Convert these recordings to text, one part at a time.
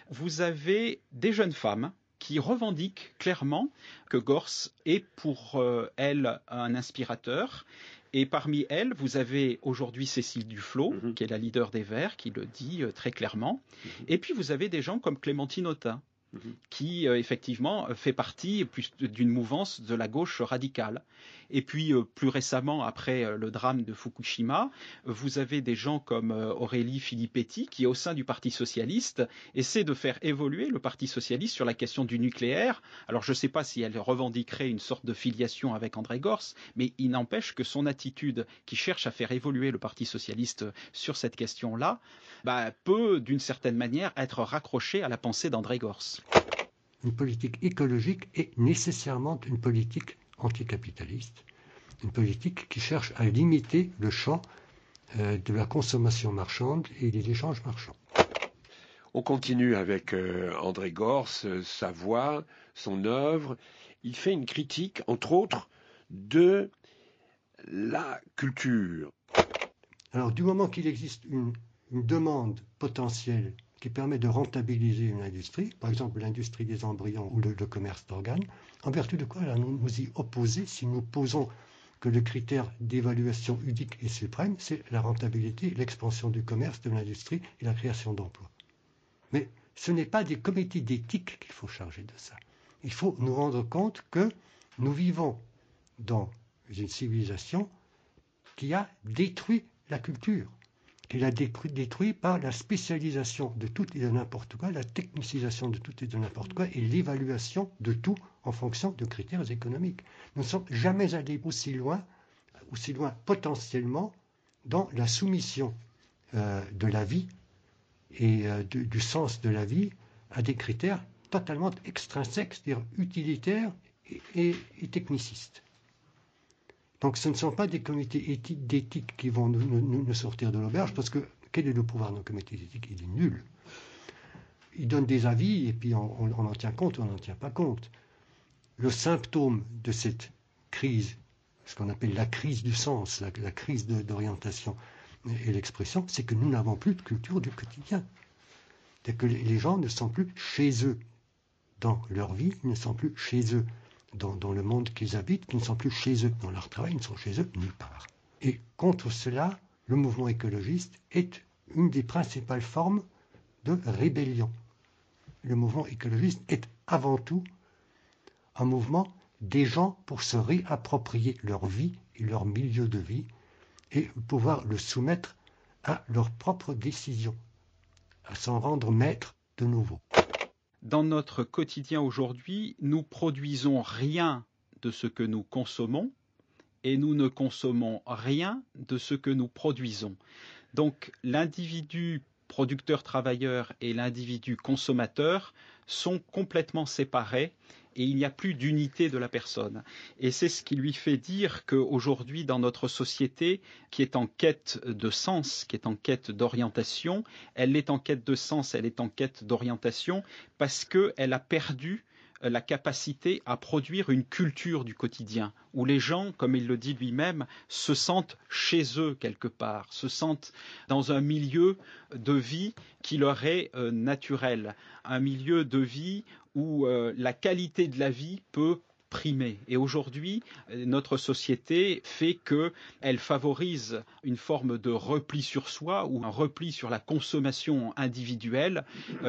vous avez des jeunes femmes qui revendiquent clairement que Gorz est pour elles un inspirateur. Et parmi elles, vous avez aujourd'hui Cécile Duflot, qui est la leader des Verts, qui le dit très clairement. Et puis vous avez des gens comme Clémentine Autain, qui effectivement fait partie plus d'une mouvance de la gauche radicale. Et puis plus récemment, après le drame de Fukushima, vous avez des gens comme Aurélie Filippetti qui, au sein du Parti socialiste, essaie de faire évoluer le Parti socialiste sur la question du nucléaire. Alors je ne sais pas si elle revendiquerait une sorte de filiation avec André Gorz, mais il n'empêche que son attitude qui cherche à faire évoluer le Parti socialiste sur cette question-là peut, d'une certaine manière, être raccrochée à la pensée d'André Gorz. Une politique écologique est nécessairement une politique anticapitaliste, une politique qui cherche à limiter le champ de la consommation marchande et des échanges marchands. On continue avec André Gorz, sa voix, son œuvre. Il fait une critique, entre autres, de la culture. Alors, du moment qu'il existe une demande potentielle qui permet de rentabiliser une industrie, par exemple l'industrie des embryons ou le commerce d'organes, en vertu de quoi allons nous y opposer si nous posons que le critère d'évaluation unique et suprême, c'est la rentabilité, l'expansion du commerce, de l'industrie et la création d'emplois. Mais ce n'est pas des comités d'éthique qu'il faut charger de ça. Il faut nous rendre compte que nous vivons dans une civilisation qui a détruit la culture, qui l'a détruit par la spécialisation de tout et de n'importe quoi, la technicisation de tout et de n'importe quoi et l'évaluation de tout en fonction de critères économiques. Nous ne sommes jamais allés aussi loin potentiellement dans la soumission de la vie et du sens de la vie à des critères totalement extrinsèques, c'est-à-dire utilitaires et technicistes. Donc ce ne sont pas des comités d'éthique qui vont nous sortir de l'auberge, parce que quel est le pouvoir d'un comité d'éthique? Il est nul. Ils donnent des avis et puis on en tient compte ou on n'en tient pas compte. Le symptôme de cette crise, ce qu'on appelle la crise du sens, la crise d'orientation et l'expression, c'est que nous n'avons plus de culture du quotidien. C'est que les gens ne sont plus chez eux dans leur vie, ils ne sont plus chez eux dans le monde qu'ils habitent, qui ne sont plus chez eux dans leur travail, ils ne sont chez eux nulle part. Et contre cela, le mouvement écologiste est une des principales formes de rébellion. Le mouvement écologiste est avant tout un mouvement des gens pour se réapproprier leur vie et leur milieu de vie et pouvoir le soumettre à leurs propres décisions, à s'en rendre maître de nouveau. Dans notre quotidien aujourd'hui, nous produisons rien de ce que nous consommons et nous ne consommons rien de ce que nous produisons. Donc l'individu producteur-travailleur et l'individu consommateur sont complètement séparés et il n'y a plus d'unité de la personne. Et c'est ce qui lui fait dire qu'aujourd'hui, dans notre société, qui est en quête de sens, qui est en quête d'orientation, elle est en quête de sens, elle est en quête d'orientation, parce qu'elle a perdu la capacité à produire une culture du quotidien, où les gens, comme il le dit lui-même, se sentent chez eux quelque part, se sentent dans un milieu de vie qui leur est naturel, un milieu de vie où la qualité de la vie peut primer. Et aujourd'hui, notre société fait qu'elle favorise une forme de repli sur soi ou un repli sur la consommation individuelle,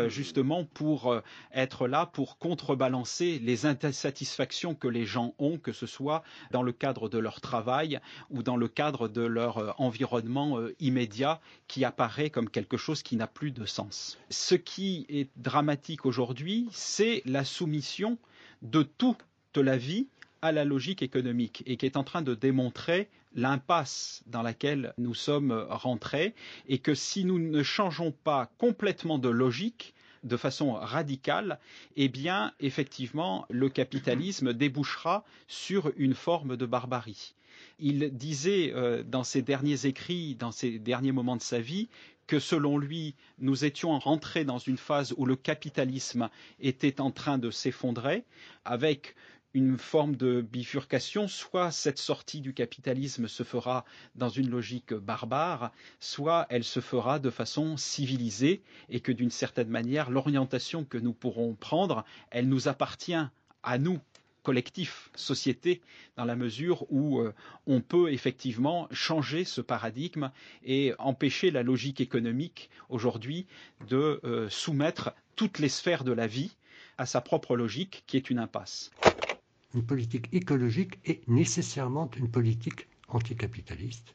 justement pour être là pour contrebalancer les insatisfactions que les gens ont, que ce soit dans le cadre de leur travail ou dans le cadre de leur environnement immédiat qui apparaît comme quelque chose qui n'a plus de sens. Ce qui est dramatique aujourd'hui, c'est la soumission de toute la vie à la logique économique et qui est en train de démontrer l'impasse dans laquelle nous sommes rentrés et que si nous ne changeons pas complètement de logique, de façon radicale, eh bien, effectivement, le capitalisme débouchera sur une forme de barbarie. Il disait dans ses derniers écrits, dans ses derniers moments de sa vie, que selon lui, nous étions rentrés dans une phase où le capitalisme était en train de s'effondrer, avec une forme de bifurcation, soit cette sortie du capitalisme se fera dans une logique barbare, soit elle se fera de façon civilisée et que d'une certaine manière, l'orientation que nous pourrons prendre, elle nous appartient à nous, collectif, société, dans la mesure où on peut effectivement changer ce paradigme et empêcher la logique économique aujourd'hui de soumettre toutes les sphères de la vie à sa propre logique qui est une impasse. Une politique écologique est nécessairement une politique anticapitaliste.